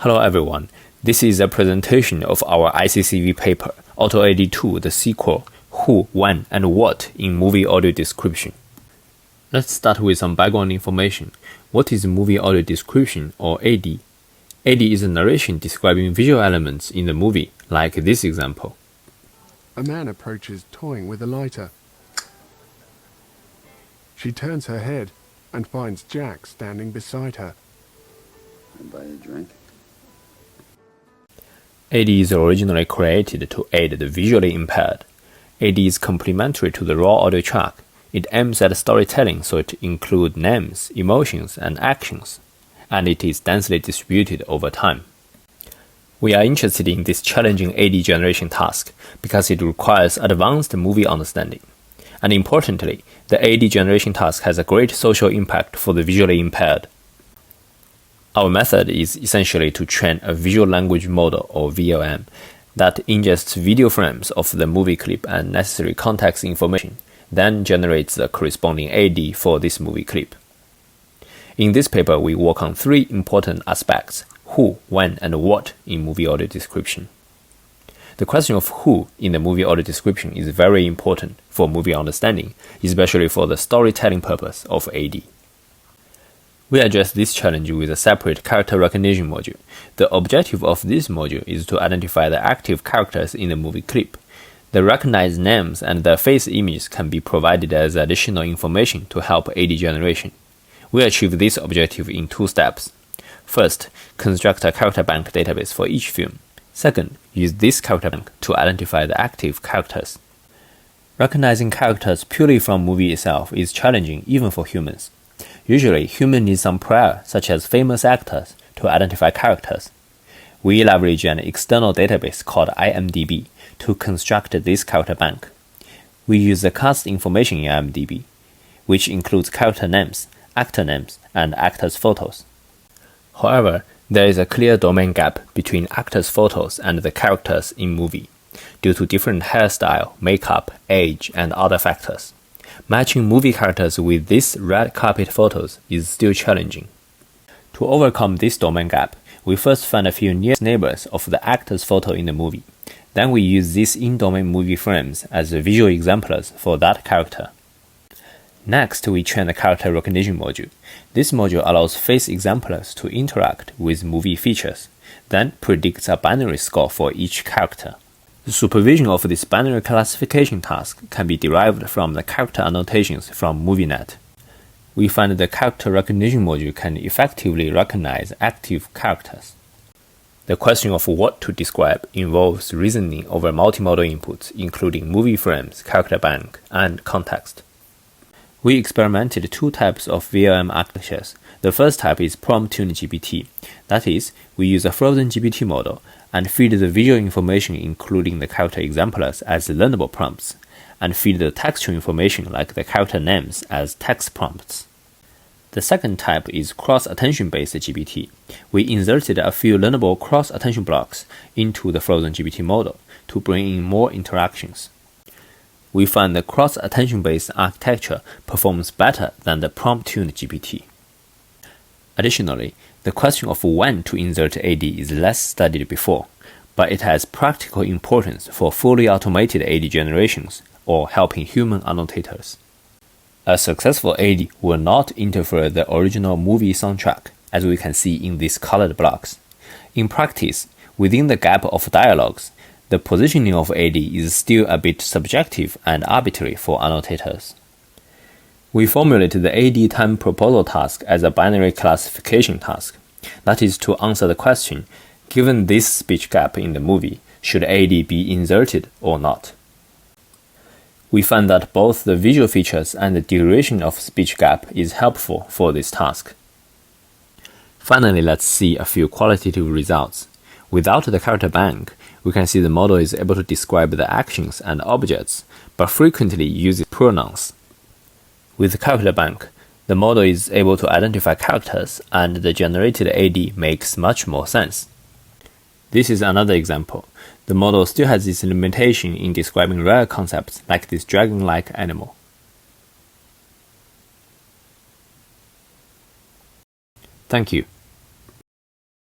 Hello everyone, this is a presentation of our ICCV paper, AutoAD 2, the sequel, Who, When, and What in Movie Audio Description. Let's start with some background information. What is movie audio description, or AD? AD is a narration describing visual elements in the movie, like this example. A man approaches toying with a lighter. She turns her head and finds Jack standing beside her. I buy a drink. AD is originally created to aid the visually impaired. AD is complementary to the raw audio track. It aims at storytelling, so it includes names, emotions, and actions, and it is densely distributed over time. We are interested in this challenging AD generation task because it requires advanced movie understanding. And importantly, the AD generation task has a great social impact for the visually impaired. Our method is essentially to train a visual language model, or VLM, that ingests video frames of the movie clip and necessary context information, then generates the corresponding AD for this movie clip. In this paper, we work on three important aspects: who, when, and what in movie audio description. The question of who in the movie audio description is very important for movie understanding, especially for the storytelling purpose of AD. We address this challenge with a separate character recognition module. The objective of this module is to identify the active characters in the movie clip. The recognized names and their face images can be provided as additional information to help AD generation. We achieve this objective in two steps. First, construct a character bank database for each film. Second, use this character bank to identify the active characters. Recognizing characters purely from movie itself is challenging even for humans. Usually, humans need some prior, such as famous actors, to identify characters. We leverage an external database called IMDb to construct this character bank. We use the cast information in IMDb, which includes character names, actor names, and actors' photos. However, there is a clear domain gap between actors' photos and the characters in movie, due to different hairstyle, makeup, age, and other factors. Matching movie characters with these red carpet photos is still challenging. To overcome this domain gap, we first find a few near neighbors of the actor's photo in the movie. Then we use these in-domain movie frames as visual exemplars for that character. Next, we train the character recognition module. This module allows face exemplars to interact with movie features, then predicts a binary score for each character. The supervision of this binary classification task can be derived from the character annotations from MovieNet. We find the character recognition module can effectively recognize active characters. The question of what to describe involves reasoning over multimodal inputs, including movie frames, character bank, and context. We experimented two types of VLM architectures. The first type is prompt-tuned GPT. That is, we use a frozen GPT model and feed the visual information including the character exemplars as learnable prompts, and feed the textual information like the character names as text prompts. The second type is cross-attention-based GPT. We inserted a few learnable cross-attention blocks into the frozen GPT model to bring in more interactions. We find the cross-attention-based architecture performs better than the prompt-tuned GPT. Additionally, the question of when to insert AD is less studied before, but it has practical importance for fully automated AD generations or helping human annotators. A successful AD will not interfere the original movie soundtrack, as we can see in these colored blocks. In practice, within the gap of dialogues, the positioning of AD is still a bit subjective and arbitrary for annotators. We formulated the AD time proposal task as a binary classification task. That is to answer the question, given this speech gap in the movie, should AD be inserted or not? We find that both the visual features and the duration of speech gap is helpful for this task. Finally, let's see a few qualitative results. Without the character bank, we can see the model is able to describe the actions and objects, but frequently uses pronouns. With the character bank, the model is able to identify characters, and the generated AD makes much more sense. This is another example. The model still has this limitation in describing rare concepts like this dragon-like animal. Thank you.